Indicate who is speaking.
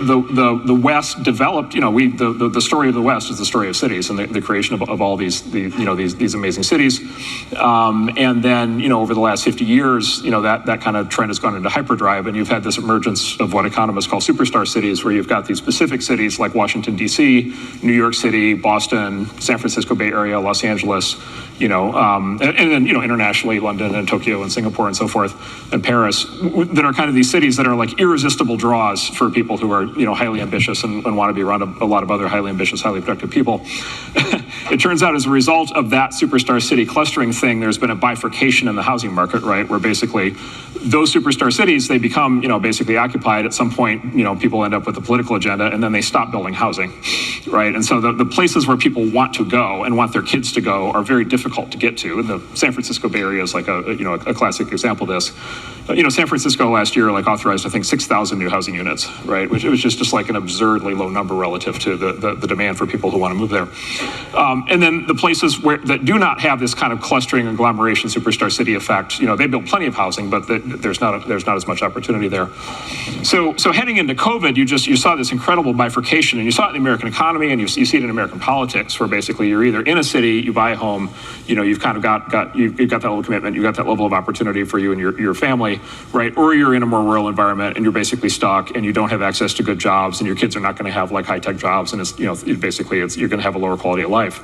Speaker 1: the West developed, the story of the West is the story of cities and the creation of all these amazing cities. And then, over the last 50 years, that kind of trend has gone into hyperdrive, and you've had this emergence of what economists call superstar cities, where you've got these specific cities like Washington, D.C., New York City, Boston, San Francisco Bay Area, Los Angeles, and then, internationally, London and Tokyo and Singapore and so forth, and Paris, that are kind of these cities that are like irresistible draws for people who are, highly ambitious and want to be around a lot of other highly ambitious, highly productive people. It turns out as a result of that superstar city clustering thing, there's been a bifurcation in the housing market, right? Where basically those superstar cities, they become, basically occupied at some point, people end up with a political agenda, and then they stop building housing, right? And so the places where people want to go and want their kids to go are very difficult to get to. And the San Francisco Bay Area is like a classic example of this. San Francisco last year authorized, I think, 6,000 new housing units, right? Which was just like an absurdly low number relative to the demand for people who want to move there. And then the places that do not have this kind of clustering agglomeration superstar city effect, they build plenty of housing, but there's not as much opportunity there. So heading into COVID, you saw this incredible bifurcation, and you saw it in the American economy, and you see it in American politics, where basically you're either in a city, you buy a home, you've kind of you've got that level of commitment, you've got that level of opportunity for you and your family, right? Or you're in a more rural environment and you're basically stuck and you don't have access to good jobs, and your kids are not going to have like high-tech jobs, and it's, you're going to have a lower quality of life.